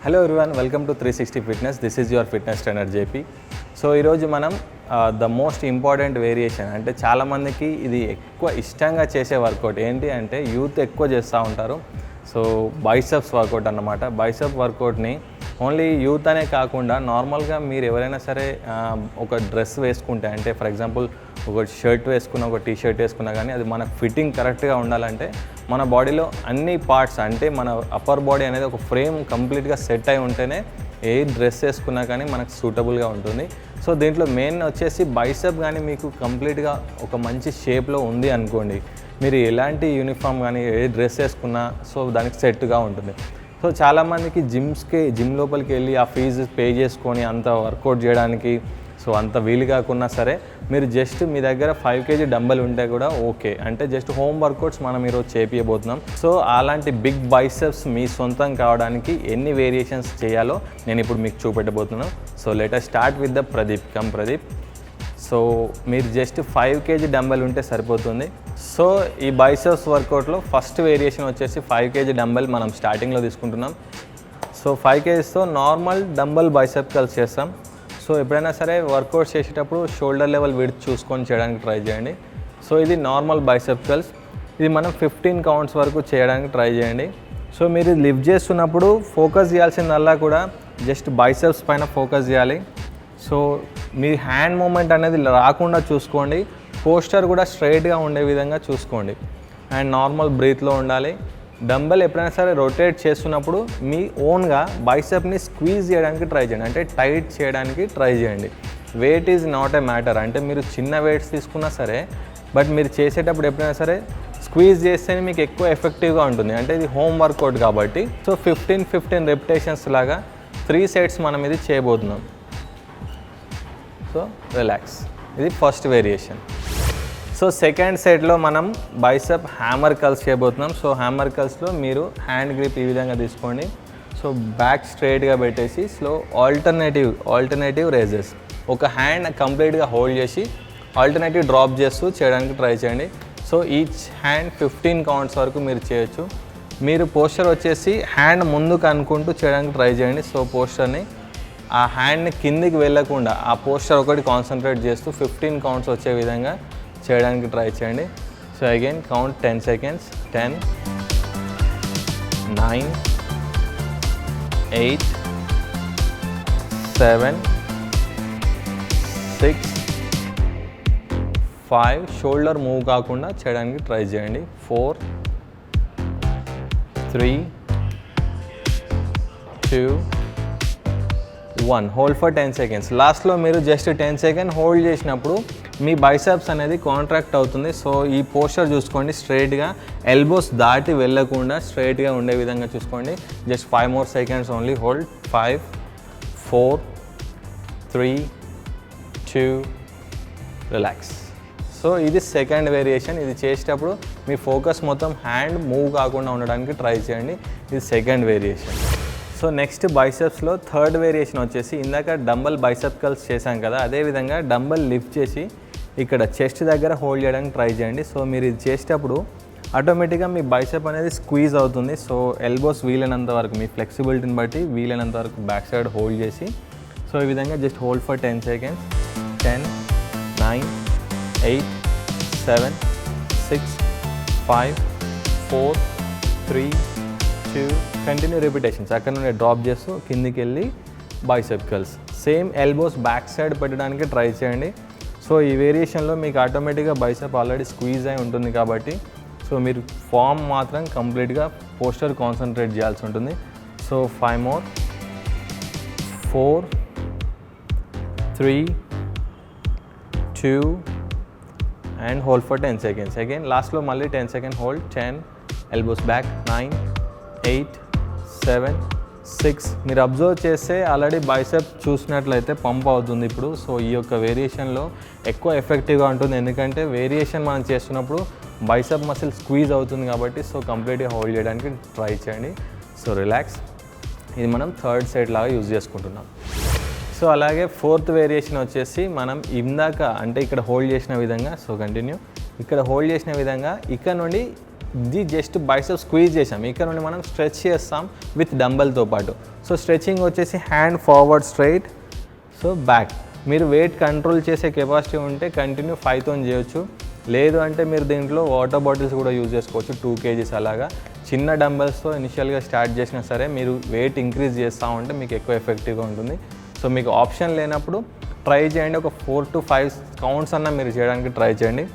Hello everyone, welcome to 360 fitness. This is your fitness trainer JP. So ఈరోజు మనం the most important variation, అంటే చాలామందికి ఇది ఎక్కువ ఇష్టంగా చేసే వర్కౌట్ ఏంటి అంటే యూత్ ఎక్కువ చేస్తూ ఉంటారు. సో బైసెప్స్ వర్కౌట్ అన్నమాట. బైసెప్ వర్కౌట్ని ఓన్లీ యూత్ అనే కాకుండా నార్మల్గా మీరు ఎవరైనా సరే ఒక డ్రెస్ వేసుకుంటే, అంటే ఫర్ ఎగ్జాంపుల్ ఒక షర్ట్ వేసుకున్న, ఒక టీ షర్ట్ వేసుకున్నా కానీ అది మనకు ఫిట్టింగ్ కరెక్ట్గా ఉండాలంటే మన బాడీలో అన్ని పార్ట్స్, అంటే మన అప్పర్ బాడీ అనేది ఒక ఫ్రేమ్ కంప్లీట్గా సెట్ అయి ఉంటేనే ఏ డ్రెస్ వేసుకున్నా కానీ మనకు సూటబుల్గా ఉంటుంది. సో దీంట్లో మెయిన్ వచ్చేసి బైసెప్ కానీ మీకు కంప్లీట్గా ఒక మంచి షేప్లో ఉంది అనుకోండి, మీరు ఎలాంటి యూనిఫామ్ కానీ ఏ డ్రెస్ వేసుకున్నా సో దానికి సెట్గా ఉంటుంది. సో చాలామందికి జిమ్ లోపలికి వెళ్ళి ఆ ఫీజు పే చేసుకొని అంత వర్కౌట్ చేయడానికి సో అంత వీలు కాకున్నా సరే మీరు జస్ట్ మీ దగ్గర 5 kg డంబెల్ ఉంటే కూడా ఓకే. అంటే జస్ట్ హోమ్ వర్కౌట్స్ మనం ఈరోజు చేపియబోతున్నాం. సో అలాంటి బిగ్ బైసెప్స్ మీ సొంతం కావడానికి ఎన్ని వేరియేషన్స్ చేయాలో నేను ఇప్పుడు మీకు చూపెట్టబోతున్నాను. So let us start with the Pradeep. So మీరు జస్ట్ 5 kg డంబెల్ ఉంటే సరిపోతుంది. సో ఈ బైసెప్స్ వర్కౌట్లో ఫస్ట్ వేరియేషన్ వచ్చేసి 5 kg డంబెల్ మనం స్టార్టింగ్లో తీసుకుంటున్నాం. సో 5 kgతో నార్మల్ డంబెల్ బైసెప్ కల్స్ చేస్తాం. సో ఎప్పుడైనా సరే వర్కౌట్ చేసేటప్పుడు షోల్డర్ లెవెల్ విడ్త్ చూసుకొని చేయడానికి ట్రై చేయండి. సో ఇది నార్మల్ బైసెప్ కల్స్, ఇది మనం 15 కౌంట్స్ వరకు చేయడానికి ట్రై చేయండి. సో మీరు లిఫ్ట్ చేస్తున్నప్పుడు ఫోకస్ చేయాల్సిందల్లా కూడా జస్ట్ బైసెప్స్ పైన ఫోకస్ చేయాలి. సో మీ హ్యాండ్ మూమెంట్ అనేది రాకుండా చూసుకోండి. పోస్టర్ కూడా స్ట్రైట్గా ఉండే విధంగా చూసుకోండి అండ్ నార్మల్ బ్రీత్లో ఉండాలి. డంబెల్ ఎప్పుడైనా సరే రొటేట్ చేస్తున్నప్పుడు మీ ఓన్గా బైసెప్ని స్క్వీజ్ చేయడానికి ట్రై చేయండి, అంటే టైట్ చేయడానికి ట్రై చేయండి. Weight is not a matter, అంటే మీరు చిన్న వెయిట్స్ తీసుకున్నా సరే బట్ మీరు చేసేటప్పుడు ఎప్పుడైనా సరే స్క్వీజ్ చేస్తేనే మీకు ఎక్కువ ఎఫెక్టివ్గా ఉంటుంది. అంటే ఇది హోమ్ వర్కౌట్ కాబట్టి. సో 15 రెపిటేషన్స్ లాగా 3 సెట్స్ మనం ఇది చేయబోతున్నాం. సో రిలాక్స్, ఇది ఫస్ట్ వేరియేషన్. సో సెకండ్ సెట్లో మనం బైసెప్ హ్యామర్ కల్స్ చేయబోతున్నాం. సో హ్యామర్ కల్స్లో మీరు హ్యాండ్ గ్రిప్ ఈ విధంగా తీసుకోండి. సో బ్యాక్ స్ట్రైట్గా పెట్టేసి స్లో ఆల్టర్నేటివ్ రేజెస్, ఒక హ్యాండ్ కంప్లీట్గా హోల్డ్ చేసి ఆల్టర్నేటివ్ డ్రాప్ చేస్తూ చేయడానికి ట్రై చేయండి. సో ఈచ్ హ్యాండ్ 15 కౌంట్స్ వరకు మీరు చేయొచ్చు. మీరు పోస్చర్ వచ్చేసి హ్యాండ్ ముందుకు అనుకుంటూ చేయడానికి ట్రై చేయండి. సో పోస్చర్ని ఆ హ్యాండ్ని కిందికి వెళ్ళకుండా ఆ పోస్చర్ ఒకటి కాన్సన్ట్రేట్ చేస్తూ 15 కౌంట్స్ వచ్చే విధంగా చేయడానికి ట్రై చేయండి. So again count 10 seconds. 10, 9, 8, 7, 6, 5. Shoulder move కాకుండా చేయడానికి ట్రై చేయండి. 4, 3, 2, 1. Hold for 10 seconds. లాస్ట్లో మీరు జస్ట్ 10 seconds హోల్డ్ చేసినప్పుడు మీ బైసెప్స్ అనేది కాంట్రాక్ట్ అవుతుంది. సో ఈ పోస్చర్ చూసుకోండి, స్ట్రైట్గా ఎల్బోస్ దాటి వెళ్ళకుండా స్ట్రైట్గా ఉండే విధంగా చూసుకోండి. Just 5 more seconds only. Hold. 5, 4, 3, 2, relax. So ఇది సెకండ్ వేరియేషన్. ఇది చేసేటప్పుడు మీ ఫోకస్ మొత్తం హ్యాండ్ మూవ్ కాకుండా ఉండడానికి ట్రై చేయండి. ఇది సెకండ్ వేరియేషన్. సో నెక్స్ట్ బైసెప్స్లో థర్డ్ వేరియేషన్ వచ్చేసి ఇందాక డంబెల్ బైసెప్ కల్స్ చేశాం కదా, అదేవిధంగా డంబెల్ లిఫ్ట్ చేసి ఇక్కడ చెస్ట్ దగ్గర హోల్డ్ చేయడానికి ట్రై చేయండి. సో మీరు ఇది చేసేటప్పుడు ఆటోమేటిక్గా మీ బైసెప్ అనేది స్క్వీజ్ అవుతుంది. సో ఎల్బోస్ వీలైనంత వరకు మీ ఫ్లెక్సిబిలిటీని బట్టి వీలైనంత వరకు బ్యాక్ సైడ్ హోల్డ్ చేసి సో ఈ విధంగా just hold for 10 seconds. 10, 9, 8, 7, 6, 5, 4, 3, 2. Continue repetitions. అక్కడ నుండి డ్రాప్ చేస్తూ కిందికి వెళ్ళి bicep calls. Same elbows back side పెట్టడానికి ట్రై చేయండి. సో ఈ వేరియేషన్లో మీకు ఆటోమేటిక్గా బైసెప్ ఆల్రెడీ స్క్వీజ్ అయి ఉంటుంది కాబట్టి సో మీరు ఫామ్ మాత్రం కంప్లీట్గా పోస్టర్ కాన్సన్ట్రేట్ చేయాల్సి ఉంటుంది. So 5 more. 4, 3, 2 and hold for 10 seconds. Again లాస్ట్లో మళ్ళీ 10 seconds హోల్డ్. 10, elbows back. 9, 8, 7, 6. మీరు అబ్జర్వ్ చేస్తే ఆల్రెడీ బైసెప్ చూసినట్లయితే పంప్ అవుతుంది ఇప్పుడు. సో ఈ యొక్క వేరియేషన్లో ఎక్కువ ఎఫెక్టివ్గా ఉంటుంది, ఎందుకంటే వేరియేషన్ మనం చేస్తున్నప్పుడు బైసెప్ మసిల్ స్క్వీజ్ అవుతుంది కాబట్టి సో కంప్లీట్గా హోల్డ్ చేయడానికి ట్రై చేయండి. So relax. ఇది మనం థర్డ్ సెట్ లాగా యూజ్ చేసుకుంటున్నాం. సో అలాగే ఫోర్త్ వేరియేషన్ వచ్చేసి మనం ఇందాక అంటే ఇక్కడ హోల్డ్ చేసిన విధంగా, సో కంటిన్యూ, ఇక్కడ హోల్డ్ చేసిన విధంగా ఇక్కడ నుండి ఇది జస్ట్ బైసెప్స్ స్క్వీజ్ చేసాం, ఇక్కడ నుండి మనం స్ట్రెచ్ చేస్తాం విత్ డంబెల్తో పాటు. సో స్ట్రెచింగ్ వచ్చేసి hand forward straight, so back. మీరు వెయిట్ కంట్రోల్ చేసే కెపాసిటీ ఉంటే కంటిన్యూ 5తో చేయొచ్చు, లేదు అంటే మీరు దీంట్లో వాటర్ బాటిల్స్ కూడా యూజ్ చేసుకోవచ్చు 2 kgs అలాగా. చిన్న డంబెల్స్తో ఇనిషియల్గా స్టార్ట్ చేసినా సరే మీరు వెయిట్ ఇంక్రీజ్ చేస్తూ ఉంటే మీకు ఎక్కువ ఎఫెక్టివ్గా ఉంటుంది. సో మీకు ఆప్షన్ లేనప్పుడు ట్రై చేయండి, ఒక 4 to 5 కౌంట్స్ అన్న మీరు చేయడానికి ట్రై చేయండి.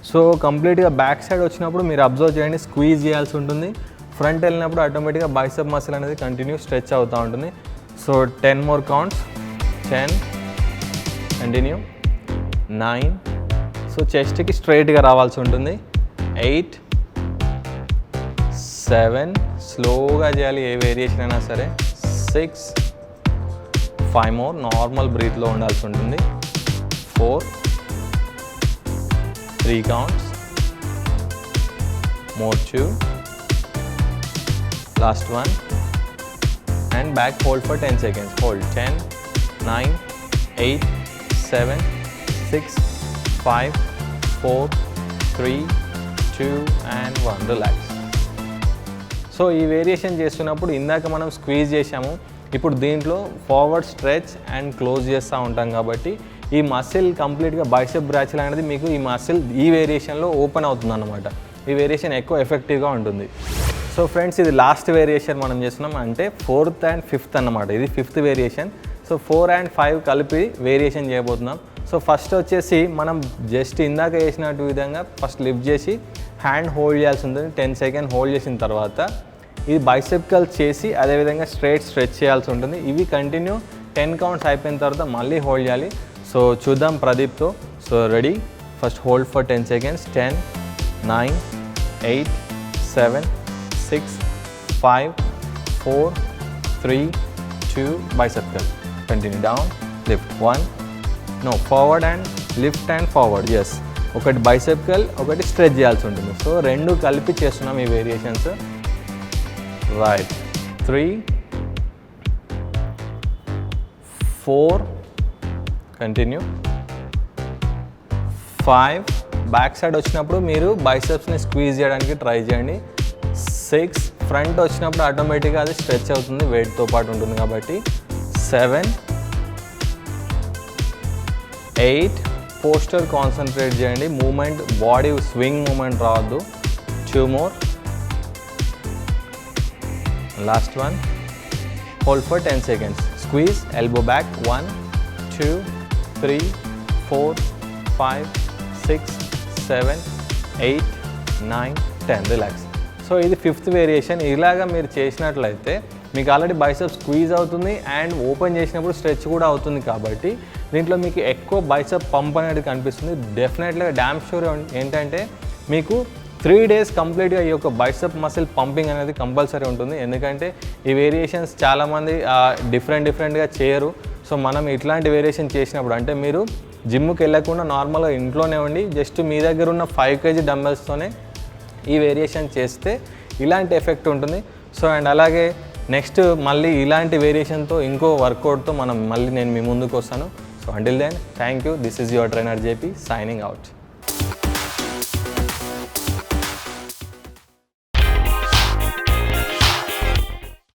సో కంప్లీట్గా బ్యాక్ సైడ్ వచ్చినప్పుడు మీరు అబ్జర్వ్ చేయండి, స్క్వీజ్ చేయాల్సి ఉంటుంది. ఫ్రంట్ వెళ్ళినప్పుడు ఆటోమేటిక్గా బైసెప్ మసిల్ అనేది కంటిన్యూ స్ట్రెచ్ అవుతూ ఉంటుంది. So 10 more counts, 10, continue, 9. So చెస్ట్కి స్ట్రైట్గా రావాల్సి ఉంటుంది, 8, 7, స్లోగా చేయాలి ఏ వేరియేషన్ అయినా సరే, 6, 5 more, నార్మల్ బ్రీత్లో ఉండాల్సి ఉంటుంది, 4, 3 counts, more 2, last one, and back hold for 10 seconds, hold, 10, 9, 8, 7, 6, 5, 4, 3, 2 and 1, relax. So ఈ వేరియేషన్ చేస్తున్నప్పుడు ఇందాక మనం స్క్వీజ్ చేసాము, ఇప్పుడు దీంట్లో ఫార్వర్డ్ స్ట్రెచ్ అండ్ క్లోజ్ చేస్తూ ఉంటాం కాబట్టి ఈ మసిల్ కంప్లీట్గా బైసెప్ బ్రాచిల్ అనేది మీకు ఈ మసిల్ ఈ వేరియేషన్లో ఓపెన్ అవుతుంది అన్నమాట. ఈ వేరియేషన్ ఎక్కువ ఎఫెక్టివ్గా ఉంటుంది. సో ఫ్రెండ్స్, ఇది లాస్ట్ వేరియేషన్ మనం చేస్తున్నాం, అంటే 4th and 5th అన్నమాట. ఇది 5th వేరియేషన్. సో 4 and 5 కలిపి వేరియేషన్ చేయబోతున్నాం. సో ఫస్ట్ వచ్చేసి మనం జస్ట్ ఇందాక చేసినట్టు విధంగా ఫస్ట్ లిఫ్ట్ చేసి హ్యాండ్ హోల్డ్ చేయాల్సి ఉంటుంది. 10 seconds హోల్డ్ చేసిన తర్వాత ఇది బైసెప్ కర్ల్స్ చేసి అదేవిధంగా స్ట్రైట్ స్ట్రెచ్ చేయాల్సి ఉంటుంది. ఇవి కంటిన్యూ 10 counts అయిపోయిన తర్వాత మళ్ళీ హోల్డ్ చేయాలి. సో చూద్దాం ప్రదీప్తో. So ready, first hold for 10 seconds, 10, 9, 8, 7, 6, 5, 4, 3, 2, bicep curl. Continue down, lift, 1, no, forward and lift and forward, yes. ఒకటి బైసెప్ కర్ల్, ఒకటి స్ట్రెచ్ చేయాల్సి ఉంటుంది. సో రెండు కలిపి చేస్తున్నాం ఈ variations. Right, 3, 4, continue, 5, back side వచ్చినప్పుడు మీరు బైసెప్స్ని స్క్వీజ్ చేయడానికి ట్రై చేయండి. 6, ఫ్రంట్ వచ్చినప్పుడు ఆటోమేటిక్గా అది స్ట్రెచ్ అవుతుంది, వెయిట్తో పాటు ఉంటుంది కాబట్టి. 7, 8, పోస్టర్ కాన్సన్ట్రేట్ చేయండి, మూమెంట్ బాడీ స్వింగ్ మూమెంట్ రావద్దు. 2 more, last one, hold for 10 seconds, squeeze, elbow back, 1, 2, 3, 4, 5, 6, 7, 8, 9, 10, relax. So ఇది 5th వేరియేషన్. ఇలాగా మీరు చేసినట్లయితే మీకు ఆల్రెడీ బైసెప్ స్క్వీజ్ అవుతుంది అండ్ ఓపెన్ చేసినప్పుడు స్ట్రెచ్ కూడా అవుతుంది కాబట్టి దీంట్లో మీకు ఎక్కువ బైసెప్ పంప్ అనేది కనిపిస్తుంది. డెఫినెట్గా డ్యామ్ షూర్ ఏంటంటే మీకు 3 days కంప్లీట్గా ఈ యొక్క బైసెప్ మసిల్ పంపింగ్ అనేది కంపల్సరీ ఉంటుంది. ఎందుకంటే ఈ వేరియేషన్స్ చాలామంది డిఫరెంట్గా చేయరు. సో మనం ఇట్లాంటి వేరియేషన్ చేసినప్పుడు అంటే మీరు జిమ్కి వెళ్ళకుండా నార్మల్గా ఇంట్లోనే ఉండి జస్ట్ మీ దగ్గర ఉన్న 5 kg డంబెల్స్తోనే ఈ వేరియేషన్ చేస్తే ఇలాంటి ఎఫెక్ట్ ఉంటుంది. సో అండ్ అలాగే నెక్స్ట్ మళ్ళీ ఇలాంటి వేరియేషన్తో ఇంకో వర్కౌట్తో నేను మీ ముందుకు వస్తాను. So until then, thank you. This is your trainer JP, signing out.